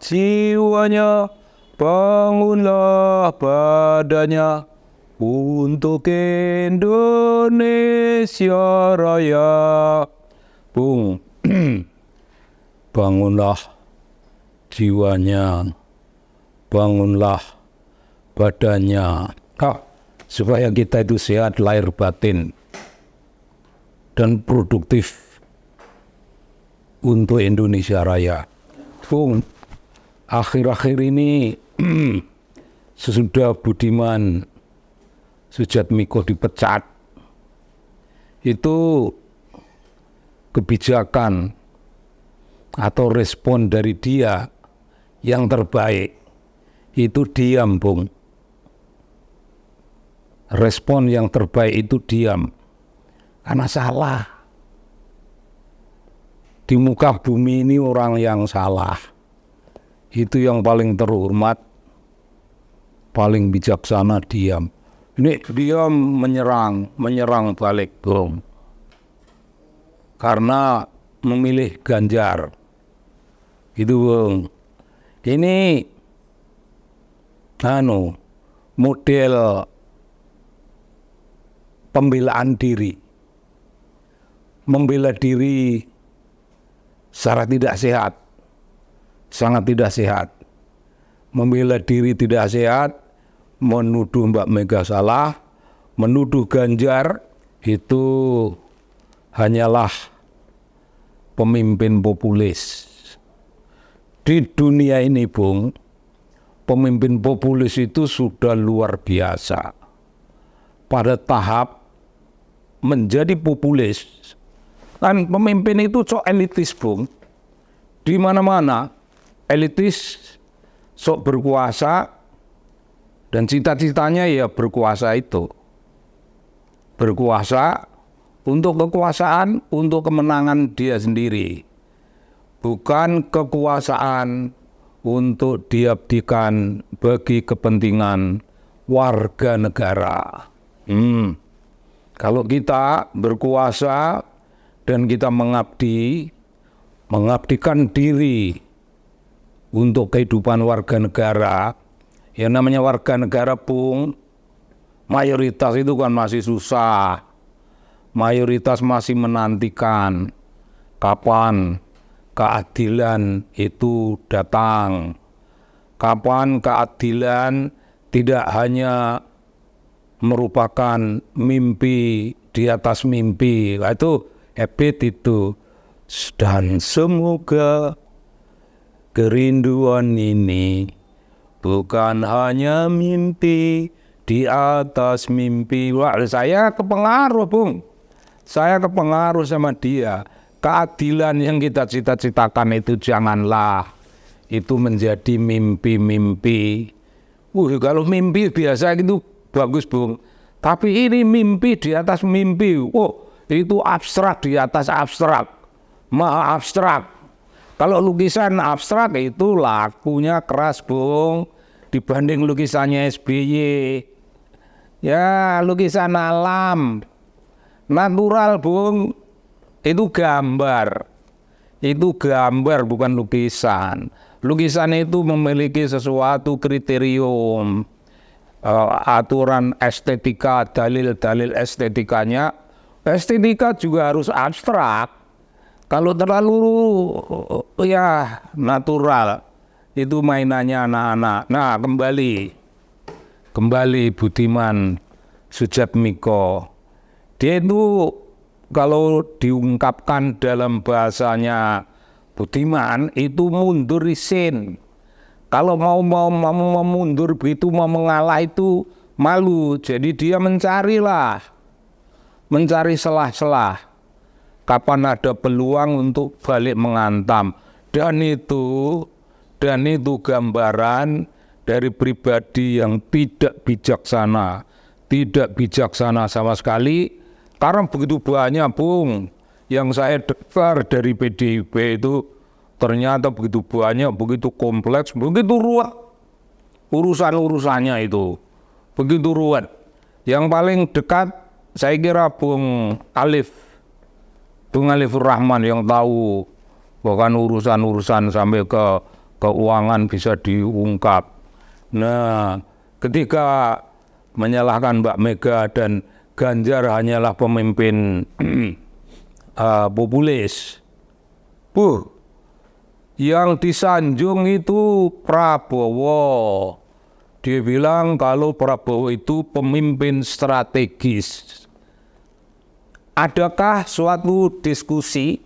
jiwanya, bangunlah badannya untuk Indonesia Raya. Bung, bangunlah jiwanya, bangunlah badannya, supaya kita itu sehat lahir batin dan produktif untuk Indonesia Raya. Bung, akhir-akhir ini sesudah Budiman Sujatmiko dipecat, itu kebijakan atau respon dari dia yang terbaik itu diam, Bung. Respon yang terbaik itu diam, karena salah. Di muka bumi ini orang yang salah itu yang paling terhormat, paling bijaksana diam. Ini dia menyerang balik, Bung, karena memilih Ganjar. Itu, Bung. Ini model pembelaan diri, membela diri secara tidak sehat, sangat tidak sehat. Membela diri tidak sehat, menuduh Mbak Mega salah, menuduh Ganjar itu hanyalah pemimpin populis. Di dunia ini, Bung, pemimpin populis itu sudah luar biasa. Pada tahap menjadi populis, kan pemimpin itu sok elitis, Bung. Di mana-mana elitis, sok berkuasa, dan cita-citanya ya berkuasa itu. Berkuasa untuk kekuasaan, untuk kemenangan dia sendiri. Bukan kekuasaan untuk diabdikan bagi kepentingan warga negara. Kalau kita berkuasa dan kita mengabdikan diri untuk kehidupan warga negara, yang namanya warga negara, Bung, mayoritas itu kan masih susah. Mayoritas masih menantikan kapan keadilan itu datang. Kapan keadilan tidak hanya merupakan mimpi di atas mimpi. Itu habit itu. Dan semoga kerinduan ini bukan hanya mimpi di atas mimpi. Wah, saya kepengaruh, Bung. Saya kepengaruh sama dia. Keadilan yang kita cita-citakan itu janganlah itu menjadi mimpi-mimpi. Kalau mimpi biasa itu bagus, Bung. Tapi ini mimpi di atas mimpi. Itu abstrak di atas abstrak. Maha abstrak. Kalau lukisan abstrak itu lakunya keras, Bung, dibanding lukisannya SBY. Ya, lukisan alam. Natural, Bung. Itu gambar. Itu gambar, bukan lukisan. Lukisan itu memiliki sesuatu kriterium, aturan estetika, dalil-dalil estetikanya. Estetika juga harus abstrak. Kalau terlalu natural, itu mainannya anak-anak. Nah, kembali Budiman Sujatmiko. Dia itu kalau diungkapkan dalam bahasanya Budiman itu mundur isin. Kalau mau mundur begitu, mau mengalah itu malu. Jadi dia mencari celah-celah. Kapan ada peluang untuk balik mengantam. Dan itu gambaran dari pribadi yang tidak bijaksana sama sekali. Karena begitu banyak, Bung, yang saya dengar dari PDIP itu ternyata begitu banyak, begitu kompleks, begitu ruwet urusan-urusannya itu, begitu ruwet. Yang paling dekat saya kira Bung Alifur Rahman yang tahu bahkan urusan-urusan sampai ke keuangan bisa diungkap. Nah, ketika menyalahkan Mbak Mega dan Ganjar hanyalah pemimpin populis, yang disanjung itu Prabowo. Dia bilang kalau Prabowo itu pemimpin strategis. Adakah suatu diskusi,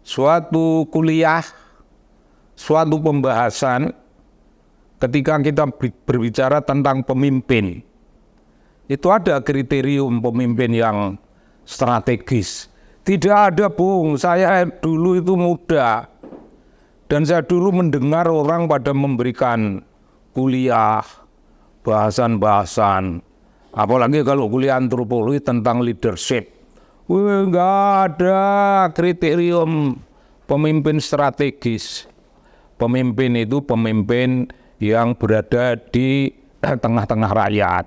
suatu kuliah, suatu pembahasan ketika kita berbicara tentang pemimpin, itu ada kriterium pemimpin yang strategis? Tidak ada, Bung. Saya dulu itu muda, dan saya dulu mendengar orang pada memberikan kuliah, bahasan-bahasan, apalagi kalau kuliah antropologi tentang leadership. Nggak ada kriterium pemimpin strategis. Pemimpin itu pemimpin yang berada di tengah-tengah rakyat.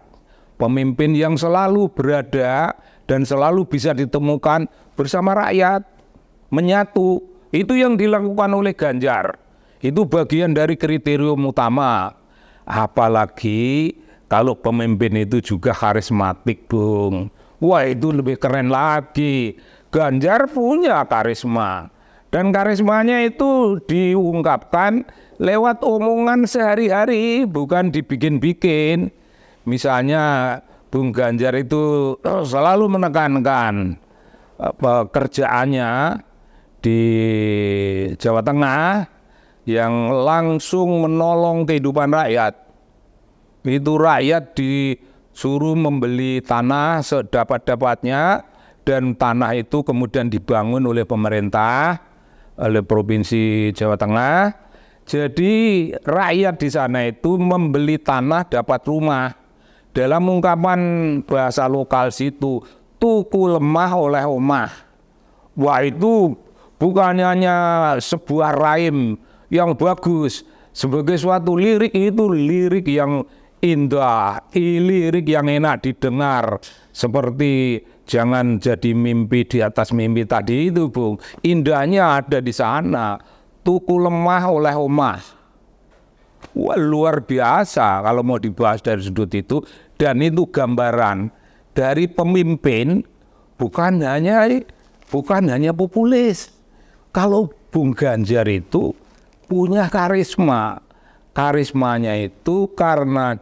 Pemimpin yang selalu berada dan selalu bisa ditemukan bersama rakyat, menyatu. Itu yang dilakukan oleh Ganjar. Itu bagian dari kriterium utama. Apalagi kalau pemimpin itu juga karismatik, Bung. Wah, itu lebih keren lagi. Ganjar punya karisma. Dan karismanya itu diungkapkan lewat omongan sehari-hari, bukan dibikin-bikin. Misalnya Bung Ganjar itu selalu menekankan pekerjaannya di Jawa Tengah yang langsung menolong kehidupan rakyat. Itu rakyat disuruh membeli tanah sedapat-dapatnya, dan tanah itu kemudian dibangun oleh pemerintah, oleh Provinsi Jawa Tengah. Jadi rakyat di sana itu membeli tanah dapat rumah. Dalam ungkapan bahasa lokal situ, tuku lemah oleh omah. Wah, itu bukan hanya sebuah raim yang bagus. Sebagai suatu lirik, itu lirik yang indah, lirik yang enak didengar. Seperti jangan jadi mimpi di atas mimpi tadi itu, Bung. Indahnya ada di sana. Tuku lemah oleh omah. Wah, luar biasa kalau mau dibahas dari sudut itu. Dan itu gambaran dari pemimpin, bukan hanya populis. Kalau Bung Ganjar itu punya karisma. Karismanya itu karena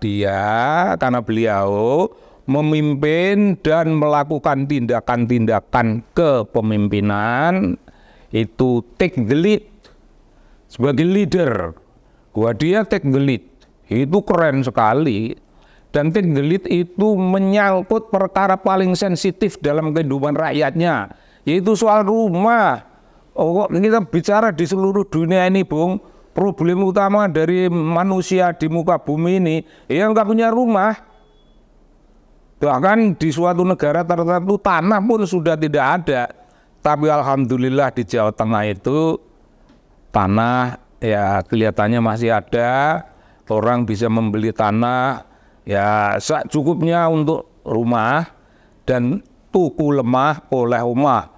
beliau memimpin dan melakukan tindakan-tindakan kepemimpinan, itu take the lead sebagai leader. Wah, dia take the lead, itu keren sekali. Dan take the lead itu menyangkut perkara paling sensitif dalam kehidupan rakyatnya, yaitu soal rumah. Oh, kita bicara di seluruh dunia ini, Bung, problem utama dari manusia di muka bumi ini, yang nggak punya rumah. Bahkan di suatu negara tertentu tanah pun sudah tidak ada. Tapi alhamdulillah di Jawa Tengah itu tanah ya kelihatannya masih ada. Orang bisa membeli tanah ya secukupnya untuk rumah, dan tuku lemah oleh omah.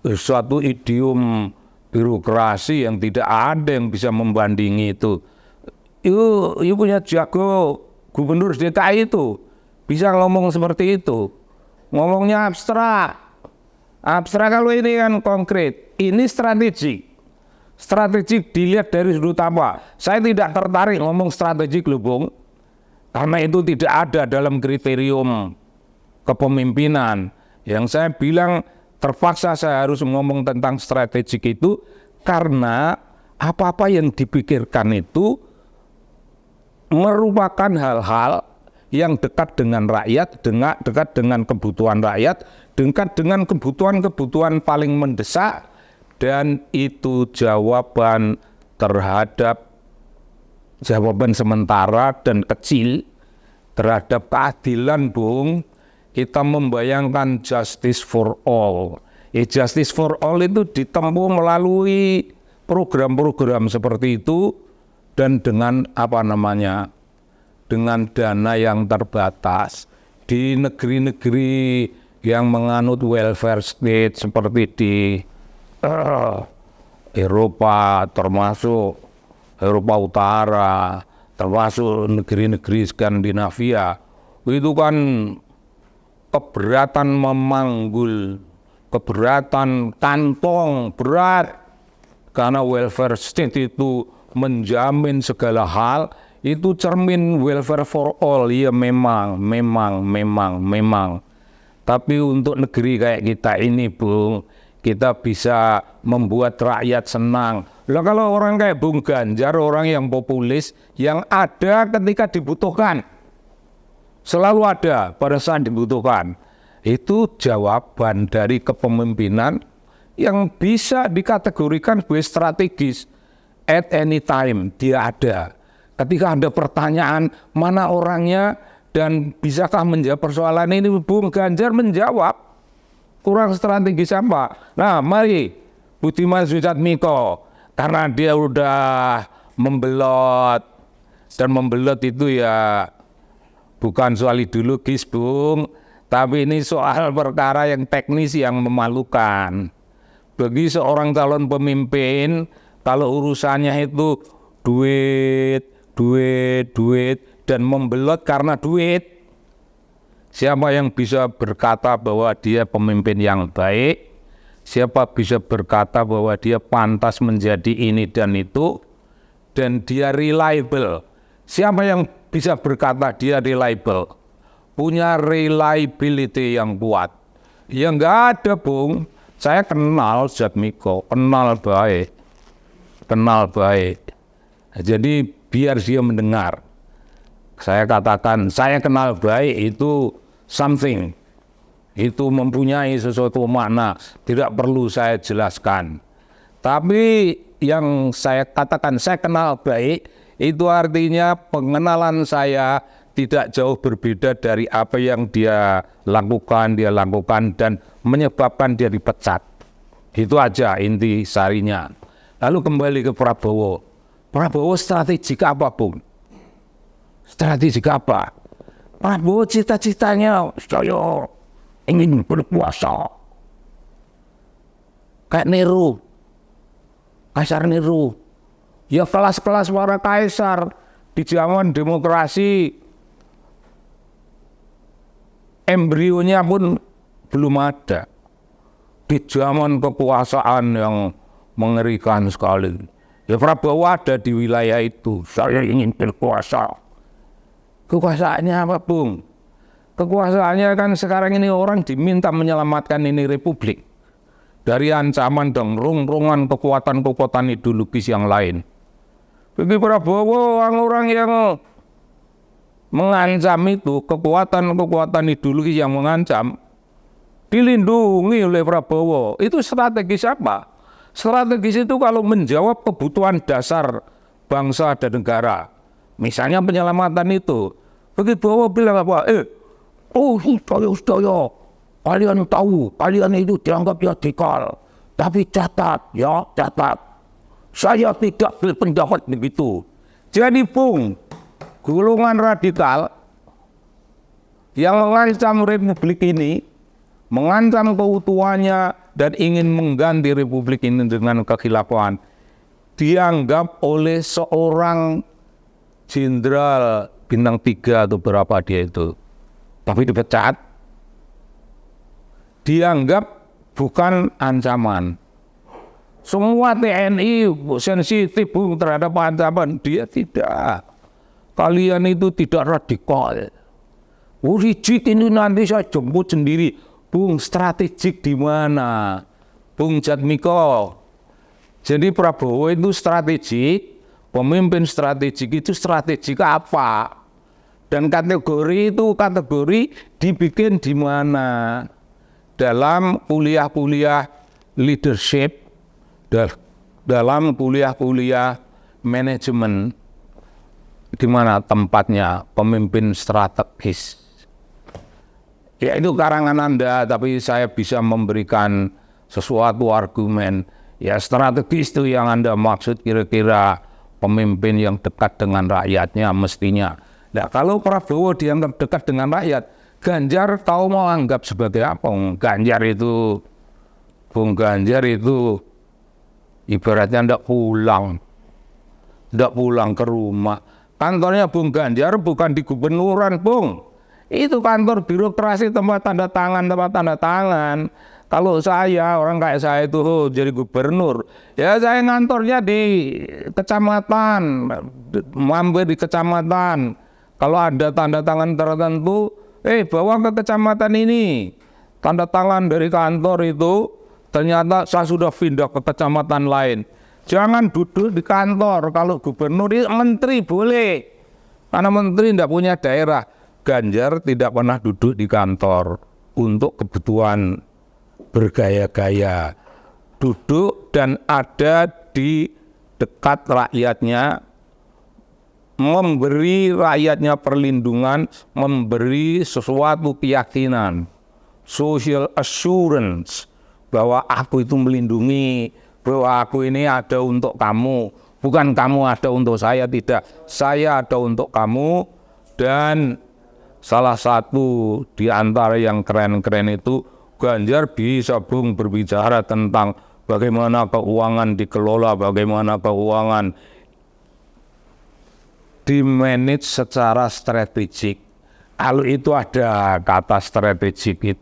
Suatu idiom birokrasi yang tidak ada yang bisa membandingi itu. Itu punya jago gubernur DKI itu. Bisa ngomong seperti itu. Ngomongnya abstrak. Abstrak kalau ini kan konkret. Ini strategik. Strategik dilihat dari sudut apa? Saya tidak tertarik ngomong strategik loh, Bung. Karena itu tidak ada dalam kriterium kepemimpinan. Yang saya bilang terpaksa saya harus ngomong tentang strategik itu karena apa-apa yang dipikirkan itu merupakan hal-hal yang dekat dengan rakyat, dekat dengan kebutuhan rakyat, dekat dengan kebutuhan-kebutuhan paling mendesak, dan itu jawaban terhadap jawaban sementara dan kecil terhadap keadilan, Bung. Kita membayangkan justice for all. Justice for all itu ditempuh melalui program-program seperti itu, dan dengan dengan dana yang terbatas. Di negeri-negeri yang menganut welfare state seperti di Eropa, termasuk Eropa Utara, termasuk negeri-negeri Skandinavia, itu kan keberatan memanggul, keberatan kantong berat, karena welfare state itu menjamin segala hal, itu cermin welfare for all. Ya memang. Tapi untuk negeri kayak kita ini, Bung, kita bisa membuat rakyat senang. Lah kalau orang kayak Bung Ganjar, orang yang populis, yang ada ketika dibutuhkan, selalu ada pada saat dibutuhkan, itu jawaban dari kepemimpinan yang bisa dikategorikan sebagai strategis. At any time dia ada. Ketika ada pertanyaan mana orangnya dan bisakah menjawab persoalan ini, Bung Ganjar menjawab. Kurang strategis apa? Nah, mari Budiman Sujatmiko, karena dia udah membelot, dan membelot itu ya bukan soal ideologis, Bung, tapi ini soal perkara yang teknis yang memalukan. Bagi seorang calon pemimpin, kalau urusannya itu duit, dan membelot karena duit, siapa yang bisa berkata bahwa dia pemimpin yang baik? Siapa bisa berkata bahwa dia pantas menjadi ini dan itu, dan dia reliable? Siapa yang bisa berkata dia reliable? Punya reliability yang kuat? Ya enggak ada, Bung. Saya kenal Sujatmiko, kenal baik. Jadi biar dia mendengar. Saya katakan, saya kenal baik itu something. Itu mempunyai sesuatu makna, tidak perlu saya jelaskan. Tapi yang saya katakan saya kenal baik, itu artinya pengenalan saya tidak jauh berbeda dari apa yang dia lakukan dan menyebabkan dia dipecat. Itu aja inti sarinya. Lalu kembali ke Prabowo. Prabowo strategik apa, Bung? Strategik apa? Prabowo cita-citanya saya ingin berkuasa. Kayak Nero, Kaisar Nero. Ya kelas-kelas para kaisar di zaman demokrasi, embrionya pun belum ada. Di zaman kekuasaan yang mengerikan sekali, ya Prabowo ada di wilayah itu. Saya ingin berkuasa. Kekuasaannya apa, Bung? Kekuasaannya kan sekarang ini orang diminta menyelamatkan ini republik dari ancaman dan rung-rungan kekuatan-kekuatan ideologis yang lain. Bagi Prabowo, orang-orang yang mengancam itu, kekuatan-kekuatan ideologis yang mengancam, dilindungi oleh Prabowo. Itu strategis apa? Strategis itu kalau menjawab kebutuhan dasar bangsa dan negara. Misalnya penyelamatan itu. Bagi Prabowo bilang apa? Saudara, kalian tahu, kalian itu dianggap radikal. Tapi catat, saya tidak berpendapat begitu. Jadi, Bung, golongan radikal yang mengancam republik ini, mengancam keutuhannya, dan ingin mengganti republik ini dengan kekhilafan, dianggap oleh seorang jenderal bintang 3 atau berapa dia itu, tapi dipecat, dianggap bukan ancaman. Semua TNI sensitif, Bung, terhadap ancaman. Dia tidak. Kalian itu tidak radikal. Rigid ini nanti saya jemput sendiri. Bung, strategik di mana? Bung Jatmiko. Jadi Prabowo itu strategik, pemimpin strategik itu strategik apa? Dan kategori itu dibikin di mana? Dalam kuliah-kuliah leadership, dalam kuliah-kuliah manajemen, di mana tempatnya pemimpin strategis. Ya itu karangan Anda, tapi saya bisa memberikan sesuatu argumen. Ya strategis itu yang Anda maksud kira-kira pemimpin yang dekat dengan rakyatnya mestinya. Nah kalau Prabowo dianggap dekat dengan rakyat, Ganjar tahu mau anggap sebagai apa? Bung Ganjar itu ibaratnya ndak pulang. ndak pulang ke rumah. Kantornya Bung Ganjar bukan di gubernuran, Bung. Itu kantor birokrasi, tempat tanda tangan. Kalau saya, orang kayak saya itu jadi gubernur, ya saya ngantornya di kecamatan, mampir di kecamatan. Kalau ada tanda tangan tertentu, bawa ke kecamatan ini. Tanda tangan dari kantor itu, ternyata saya sudah pindah ke kecamatan lain. Jangan duduk di kantor. Kalau gubernur, menteri boleh. Karena menteri tidak punya daerah. Ganjar tidak pernah duduk di kantor untuk kebutuhan bergaya-gaya. Duduk dan ada di dekat rakyatnya, memberi rakyatnya perlindungan, memberi sesuatu keyakinan, social assurance, bahwa aku itu melindungi, bahwa aku ini ada untuk kamu, bukan kamu ada untuk saya, tidak. Saya ada untuk kamu. Dan salah satu di antara yang keren-keren itu, Ganjar bisa Bung berbicara tentang bagaimana keuangan dikelola, bagaimana keuangan dimanage secara strategik. Kalau itu ada kata strategik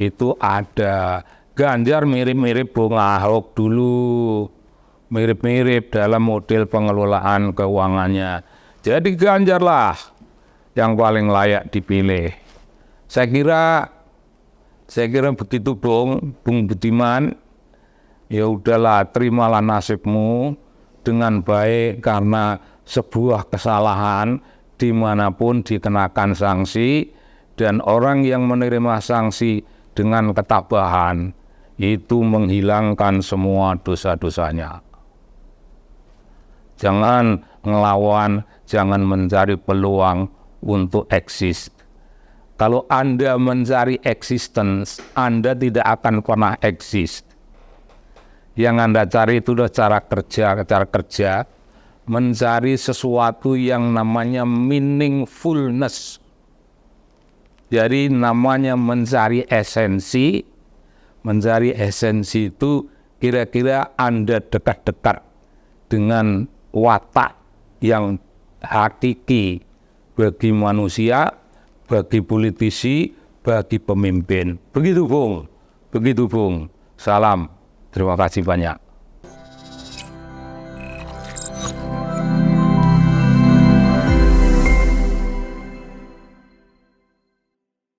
itu ada. Ganjar mirip-mirip Bung Ahok dulu, mirip-mirip dalam model pengelolaan keuangannya. Jadi Ganjar lah yang paling layak dipilih. Saya kira begitu Bung Budiman. Ya udahlah, terimalah nasibmu dengan baik, karena sebuah kesalahan dimanapun dikenakan sanksi, dan orang yang menerima sanksi dengan ketabahan itu menghilangkan semua dosa-dosanya. Jangan ngelawan, jangan mencari peluang untuk eksis. Kalau Anda mencari existence, Anda tidak akan pernah eksis. Yang Anda cari itu adalah cara kerja, mencari sesuatu yang namanya meaningfulness. Jadi namanya mencari esensi. Mencari esensi itu kira-kira Anda dekat-dekat dengan watak yang hakiki bagi manusia, bagi politisi, bagi pemimpin. Begitu Bung. Salam. Terima kasih banyak.